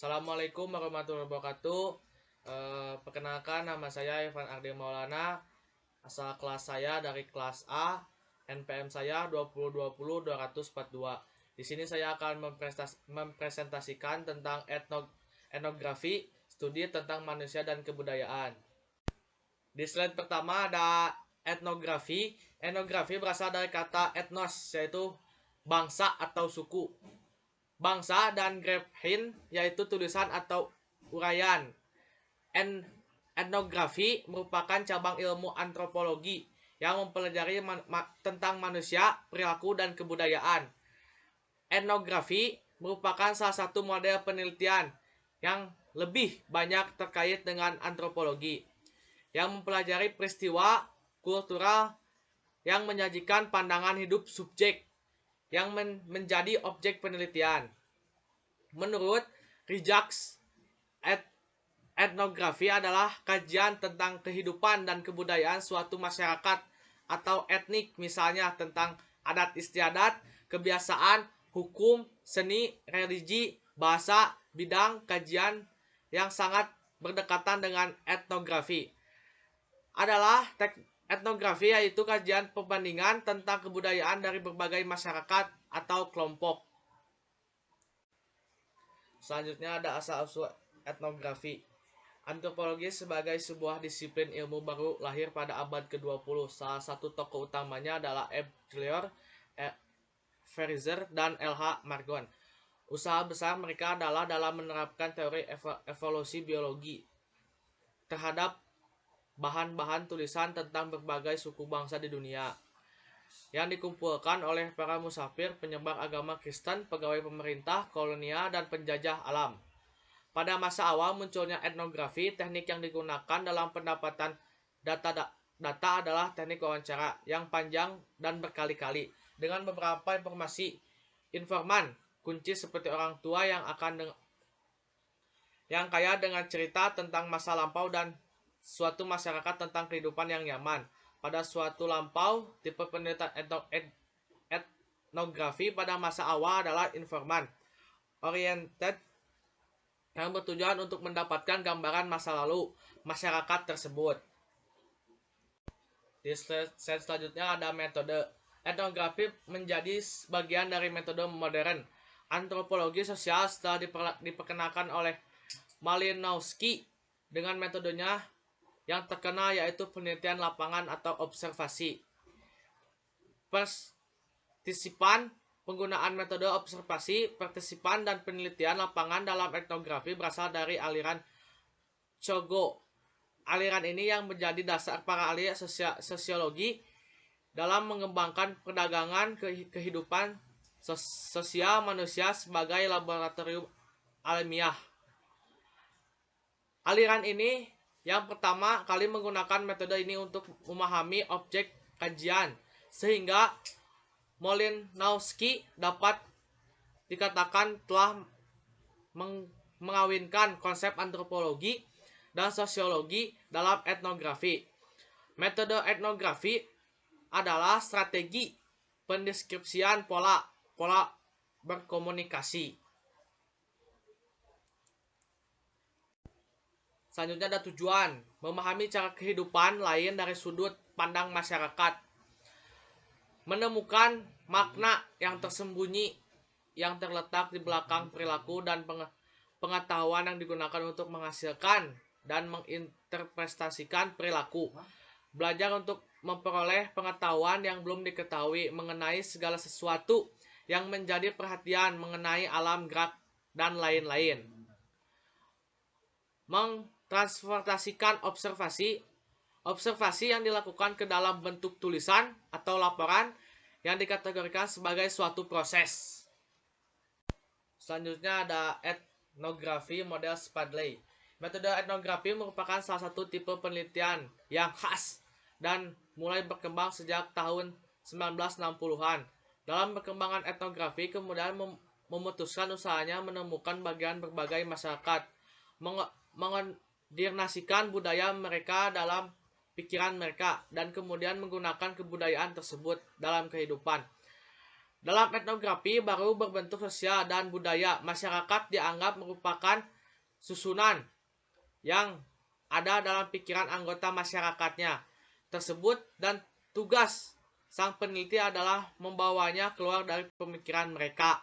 Assalamualaikum warahmatullahi wabarakatuh. Perkenalkan, nama saya Ivan Ardi Maulana. Asal kelas saya dari kelas A. NPM saya 2020-242. Di sini saya akan mempresentasikan tentang etnografi, studi tentang manusia dan kebudayaan. Di slide pertama ada etnografi. Etnografi berasal dari kata etnos, yaitu bangsa atau suku. Bangsa dan Graphin yaitu tulisan atau uraian. Etnografi merupakan cabang ilmu antropologi yang mempelajari tentang manusia, perilaku, dan kebudayaan. Etnografi merupakan salah satu model penelitian yang lebih banyak terkait dengan antropologi, yang mempelajari peristiwa kultural yang menyajikan pandangan hidup subjek yang menjadi objek penelitian. Menurut Rijaks, etnografi adalah kajian tentang kehidupan dan kebudayaan suatu masyarakat atau etnik, misalnya tentang adat istiadat, kebiasaan, hukum, seni, religi, bahasa, bidang kajian yang sangat berdekatan dengan etnografi. Etnografi yaitu kajian perbandingan tentang kebudayaan dari berbagai masyarakat atau kelompok. Selanjutnya ada asal-usul etnografi. Antropologi sebagai sebuah disiplin ilmu baru lahir pada abad ke-20. Salah satu tokoh utamanya adalah E. Taylor, Fraser, dan L.H. Margon. Usaha besar mereka adalah dalam menerapkan teori evolusi biologi terhadap bahan-bahan tulisan tentang berbagai suku bangsa di dunia yang dikumpulkan oleh para musafir, penyebar agama Kristen, pegawai pemerintah, kolonial, dan penjajah alam. Pada masa awal munculnya etnografi, teknik yang digunakan dalam pendapatan data adalah teknik wawancara yang panjang dan berkali-kali dengan beberapa informan kunci seperti orang tua yang kaya dengan cerita tentang masa lampau dan suatu masyarakat tentang kehidupan yang nyaman. Pada suatu lampau, tipe penelitian etnografi pada masa awal adalah informan oriented yang bertujuan untuk mendapatkan gambaran masa lalu masyarakat tersebut. Di slide selanjutnya ada metode. Etnografi menjadi bagian dari metode modern antropologi sosial setelah diperkenalkan oleh Malinowski dengan metodenya yang terkenal yaitu penelitian lapangan atau observasi. Penggunaan metode observasi, partisipan, dan penelitian lapangan dalam etnografi berasal dari aliran Chogo. Aliran ini yang menjadi dasar para ahli sosiologi dalam mengembangkan perdagangan kehidupan sosial manusia sebagai laboratorium alamiah. Aliran ini yang pertama kali menggunakan metode ini untuk memahami objek kajian, sehingga Malinowski dapat dikatakan telah mengawinkan konsep antropologi dan sosiologi dalam etnografi. Metode etnografi adalah strategi pendeskripsian pola berkomunikasi. Selanjutnya ada tujuan, memahami cara kehidupan lain dari sudut pandang masyarakat, menemukan makna yang tersembunyi yang terletak di belakang perilaku dan pengetahuan yang digunakan untuk menghasilkan dan menginterpretasikan perilaku, belajar untuk memperoleh pengetahuan yang belum diketahui mengenai segala sesuatu yang menjadi perhatian mengenai alam gerak dan lain-lain. Mentransportasikan observasi yang dilakukan ke dalam bentuk tulisan atau laporan yang dikategorikan sebagai suatu proses. Selanjutnya ada etnografi model Spadley. Metode etnografi merupakan salah satu tipe penelitian yang khas dan mulai berkembang sejak tahun 1960-an. Dalam perkembangan etnografi kemudian memutuskan usahanya menemukan bagian berbagai masyarakat, mengoordinasikan budaya mereka dalam pikiran mereka, dan kemudian menggunakan kebudayaan tersebut dalam kehidupan. Dalam etnografi baru berbentuk sosial dan budaya, masyarakat dianggap merupakan susunan yang ada dalam pikiran anggota masyarakatnya tersebut, dan tugas sang peneliti adalah membawanya keluar dari pemikiran mereka.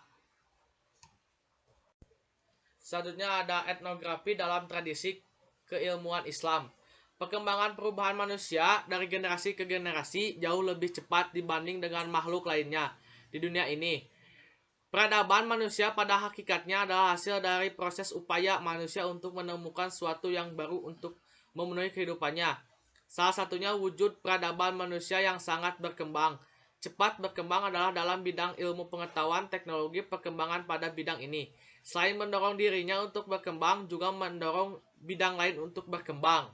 Selanjutnya ada etnografi dalam tradisi keilmuan Islam. Perkembangan perubahan manusia dari generasi ke generasi jauh lebih cepat dibanding dengan makhluk lainnya di dunia ini. Peradaban manusia pada hakikatnya adalah hasil dari proses upaya manusia untuk menemukan sesuatu yang baru untuk memenuhi kehidupannya. Salah satunya wujud peradaban manusia yang sangat berkembang. Cepat berkembang adalah dalam bidang ilmu pengetahuan, teknologi, perkembangan pada bidang ini. Selain mendorong dirinya untuk berkembang, juga mendorong bidang lain untuk berkembang.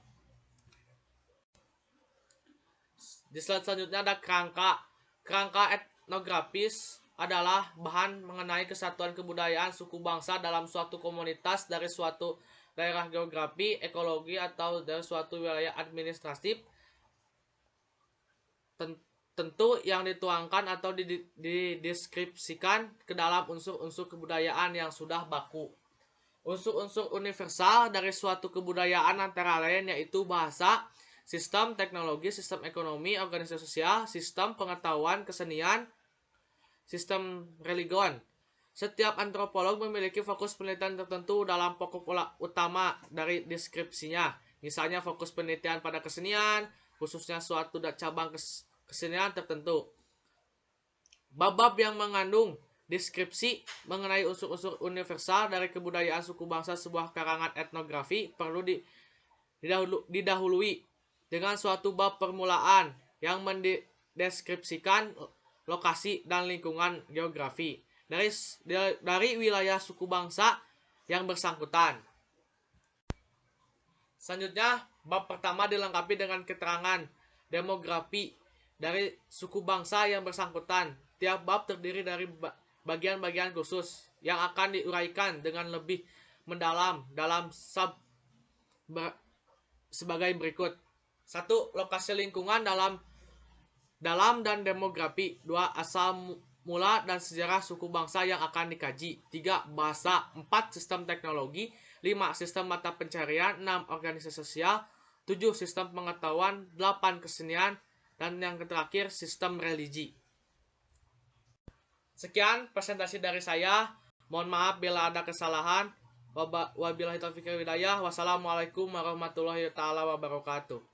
Di slide selanjutnya ada kerangka. Kerangka etnografis adalah bahan mengenai kesatuan kebudayaan suku bangsa dalam suatu komunitas dari suatu daerah geografi, ekologi, atau dari suatu wilayah administratif tentu yang dituangkan atau dideskripsikan ke dalam unsur-unsur kebudayaan yang sudah baku. Unsur-unsur universal dari suatu kebudayaan antara lain yaitu bahasa, sistem teknologi, sistem ekonomi, organisasi sosial, sistem pengetahuan, kesenian, sistem religion. Setiap antropolog memiliki fokus penelitian tertentu dalam pokok utama dari deskripsinya. Misalnya fokus penelitian pada kesenian, khususnya suatu cabang kesenian tertentu. Bab-bab yang mengandung deskripsi mengenai unsur-unsur universal dari kebudayaan suku bangsa sebuah karangan etnografi perlu didahului dengan suatu bab permulaan yang mendeskripsikan lokasi dan lingkungan geografi dari wilayah suku bangsa yang bersangkutan. Selanjutnya, bab pertama dilengkapi dengan keterangan demografi dari suku bangsa yang bersangkutan. Tiap bab terdiri dari bagian-bagian khusus yang akan diuraikan dengan lebih mendalam dalam sebagai berikut. 1. Lokasi lingkungan dalam dan demografi. 2. Asal mula dan sejarah suku bangsa yang akan dikaji. 3. Bahasa. 4. Sistem teknologi. 5. Sistem mata pencarian. 6. Organisasi sosial. 7. Sistem pengetahuan. 8. Kesenian. Dan yang terakhir, sistem religi. Sekian presentasi dari saya. Mohon maaf bila ada kesalahan. Wabillahi taufiq wal hidayah. Wassalamualaikum warahmatullahi wabarakatuh.